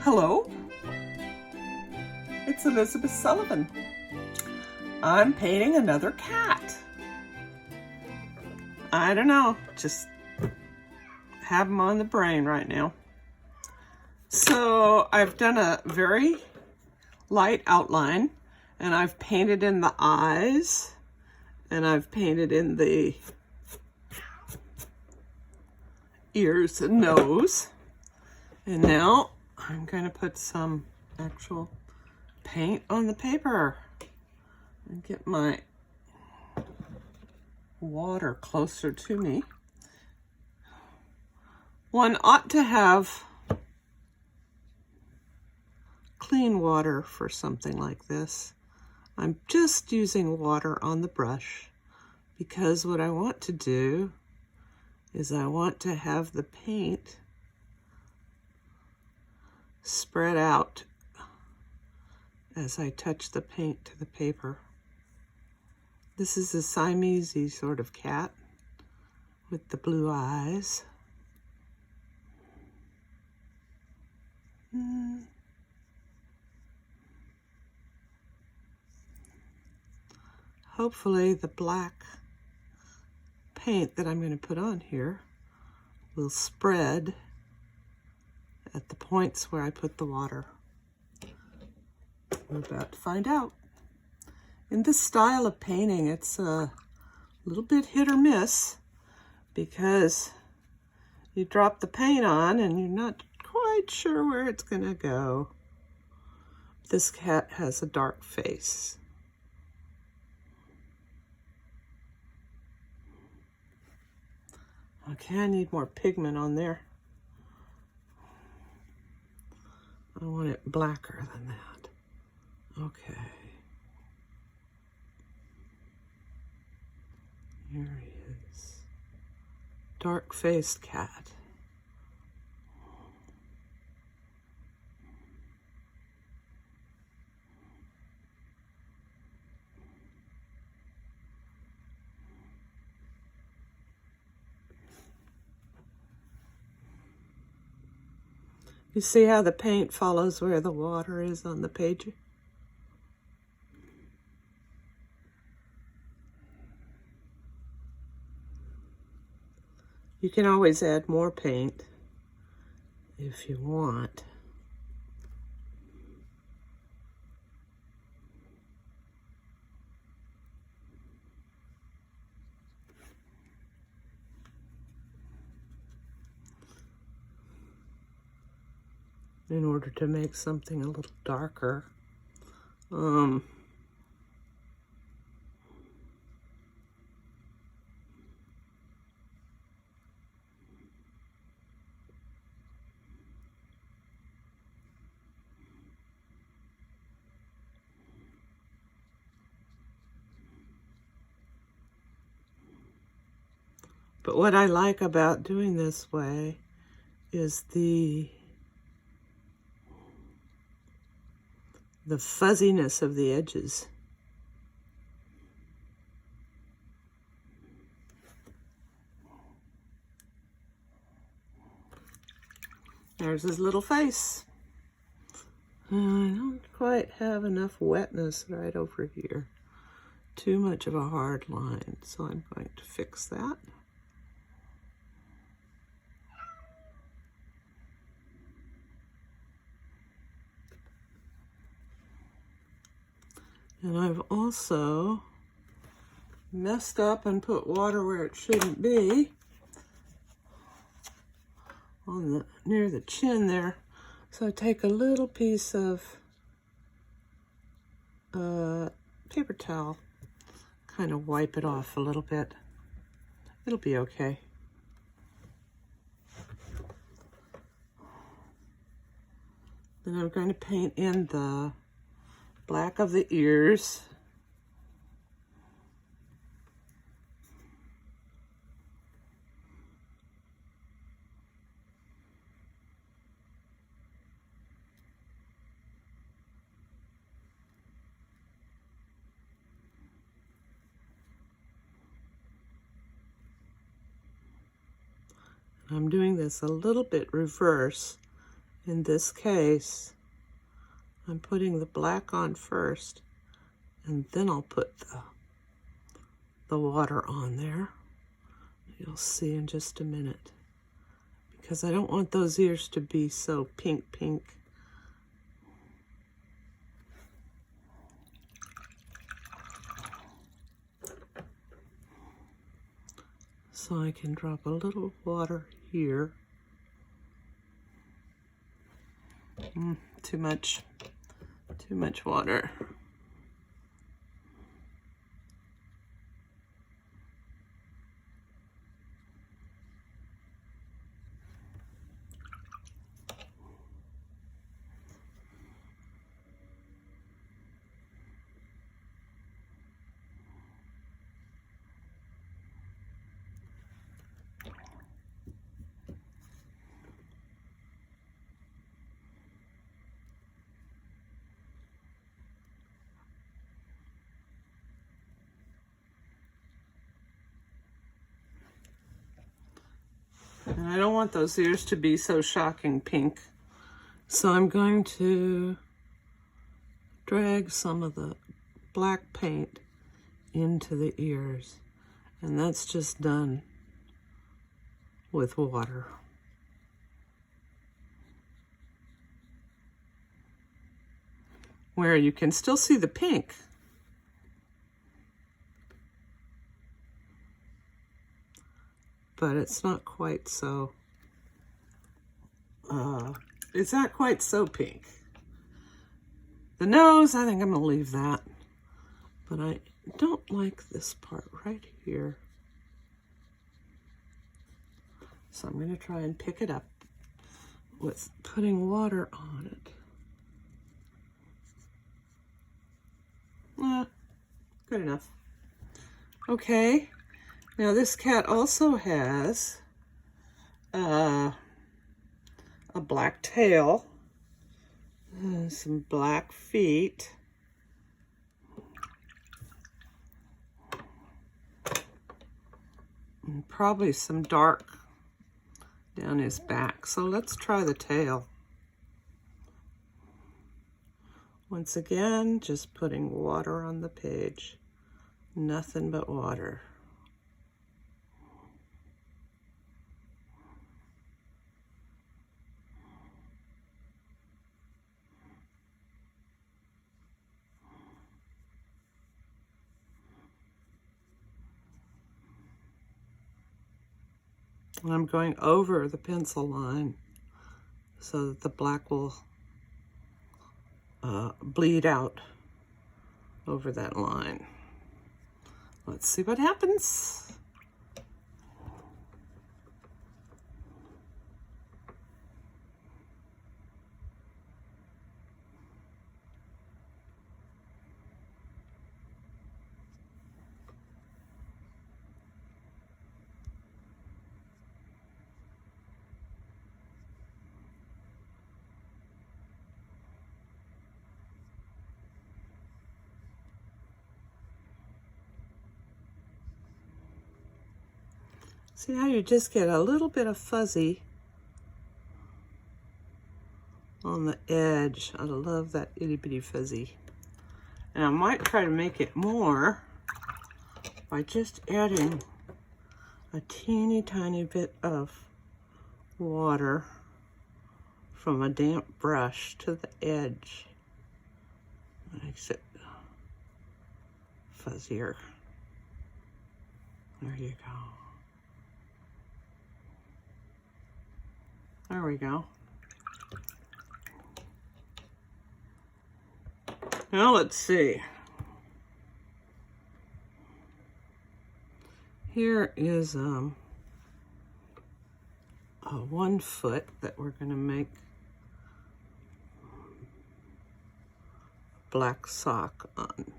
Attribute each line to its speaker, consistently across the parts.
Speaker 1: Hello, it's Elizabeth Sullivan. I'm painting another cat. I don't know, just have them on the brain right now. So I've done a very light outline, and I've painted in the eyes, and I've painted in the ears and nose. And now I'm going to put some actual paint on the paper and get my water closer to me. One ought to have clean water for something like this. I'm just using water on the brush because what I want to do is I want to have the paint spread out as I touch the paint to the paper. This is a Siamese sort of cat with the blue eyes. Hopefully the black paint that I'm going to put on here will spread at the points where I put the water. We're about to find out. In this style of painting, it's a little bit hit or miss because you drop the paint on and you're not quite sure where it's going to go. This cat has a dark face. Okay, I need more pigment on there. I want it blacker than that. Okay. Here he is. Dark-faced cat. You see how the paint follows where the water is on the page? You can always add more paint if you want. In order to make something a little darker. But what I like about doing this way is the fuzziness of the edges. There's his little face. I don't quite have enough wetness right over here. Too much of a hard line, so I'm going to fix that. And I've also messed up and put water where it shouldn't be, on near the chin there. So I take a little piece of paper towel, kind of wipe it off a little bit. It'll be okay. Then I'm going to paint in the black of the ears. I'm doing this a little bit reverse In this case, I'm putting the black on first, and then I'll put the water on there. You'll see in just a minute. Because I don't want those ears to be so pink. So I can drop a little water here. Too much water. And I don't want those ears to be so shocking pink. So I'm going to drag some of the black paint into the ears. And that's just done with water. Where you can still see the pink. But it's not quite so, pink. The nose, I think I'm gonna leave that. But I don't like this part right here. So I'm gonna try and pick it up with putting water on it. Good enough. Okay. Now this cat also has a black tail, some black feet, and probably some dark down his back. So let's try the tail. Once again, just putting water on the page. Nothing but water. And I'm going over the pencil line so that the black will bleed out over that line. Let's see what happens. See how you just get a little bit of fuzzy on the edge. I love that itty bitty fuzzy. And I might try to make it more by just adding a teeny tiny bit of water from a damp brush to the edge. Makes it fuzzier. There you go. There we go. Now let's see. Here is a 1 foot that we're going to make black sock on.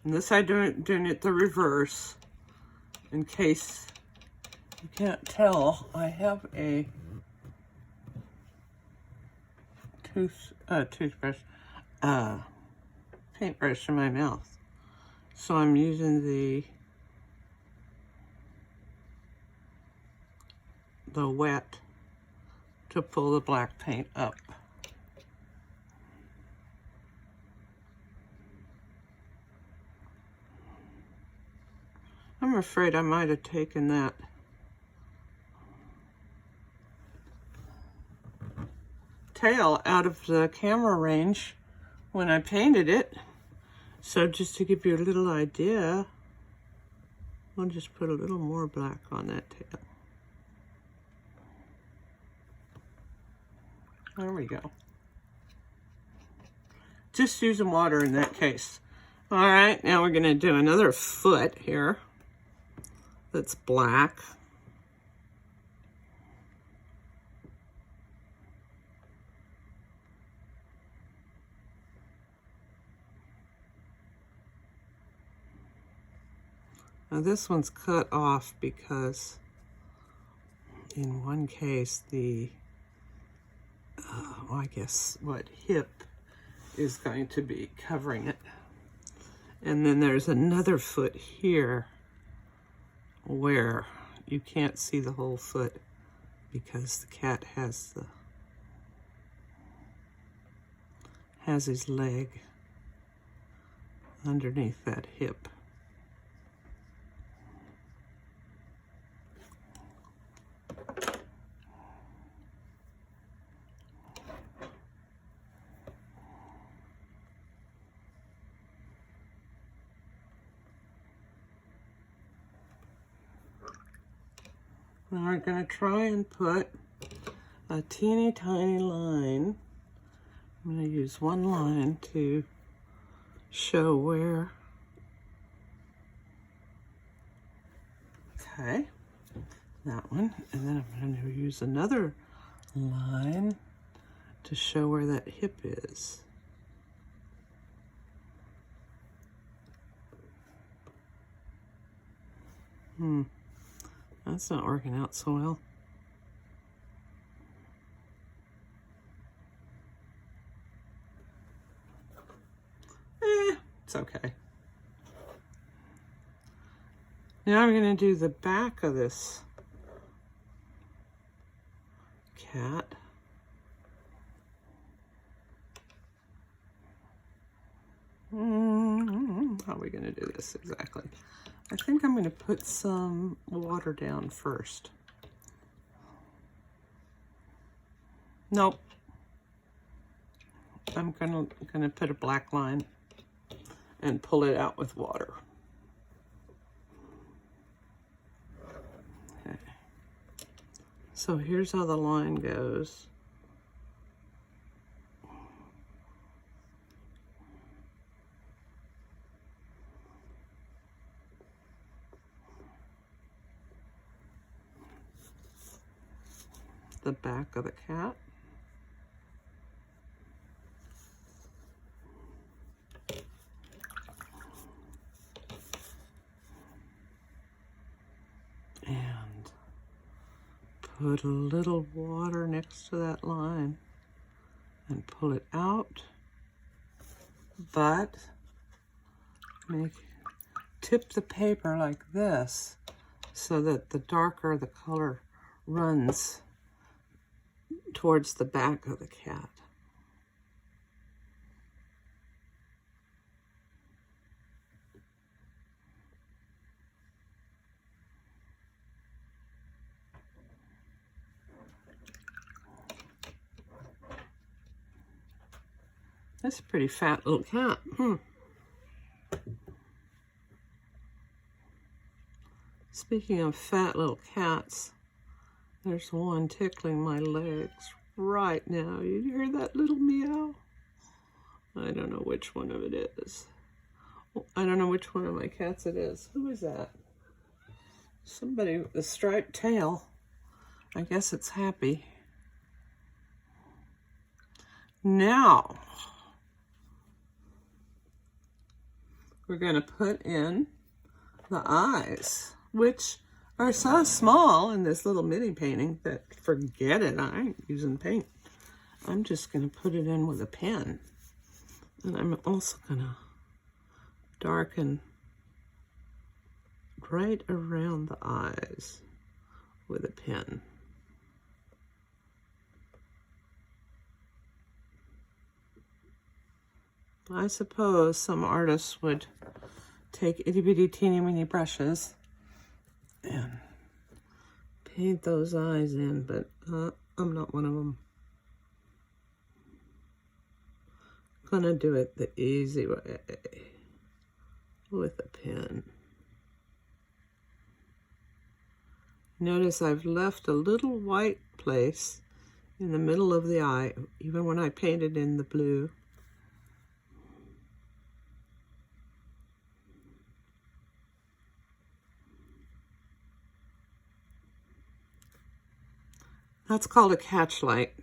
Speaker 1: And this I'm doing it the reverse. In case you can't tell, I have a toothbrush, paintbrush in my mouth. So I'm using the wet to pull the black paint up. I'm afraid I might have taken that tail out of the camera range when I painted it. So just to give you a little idea, I'll just put a little more black on that tail. There we go. Just using water in that case. All right, now we're gonna do another foot here that's black. Now this one's cut off because in one case the well, I guess what hip is going to be covering it. And then there's another foot here where you can't see the whole foot because the cat has his leg underneath that hip. Now we're going to try and put a teeny tiny line. I'm going to use one line to show where. Okay, that one. And then I'm going to use another line to show where that hip is. That's not working out so well. It's okay. Now I'm going to do the back of this cat. How are we going to do this exactly? I think I'm going to put some water down first. Nope. I'm gonna put a black line and pull it out with water. Okay. So here's how the line goes. The back of the cat. And put a little water next to that line and pull it out, but tip the paper like this so that the darker the color runs towards the back of the cat. That's a pretty fat little cat. Speaking of fat little cats, there's one tickling my legs right now. You hear that little meow? I don't know which one of it is. I don't know which one of my cats it is. Who is that? Somebody with a striped tail. I guess it's Happy. Now, we're going to put in the eyes, which are so small in this little mini painting that forget it. I ain't using paint. I'm just going to put it in with a pen. And I'm also going to darken right around the eyes with a pen. I suppose some artists would take itty bitty teeny weeny brushes and paint those eyes in, but I'm not one of them. Gonna do it the easy way with a pen. Notice I've left a little white place in the middle of the eye, even when I painted in the blue. That's called a catch light.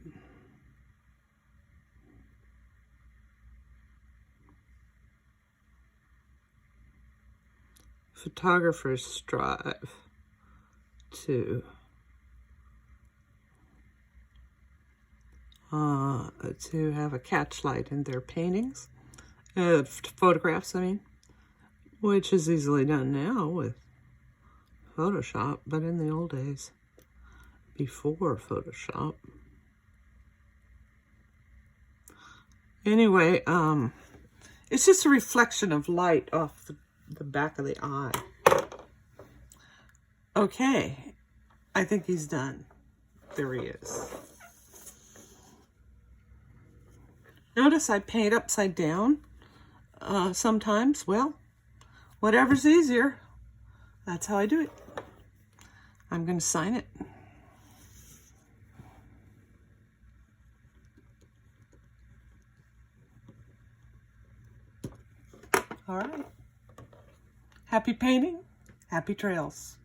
Speaker 1: Photographers strive to have a catch light in their paintings, photographs, I mean, which is easily done now with Photoshop, but in the old days, before Photoshop. Anyway, it's just a reflection of light off the back of the eye. Okay, I think he's done. There he is. Notice I paint upside down sometimes. Well, whatever's easier, that's how I do it. I'm going to sign it. All right. Happy painting, happy trails.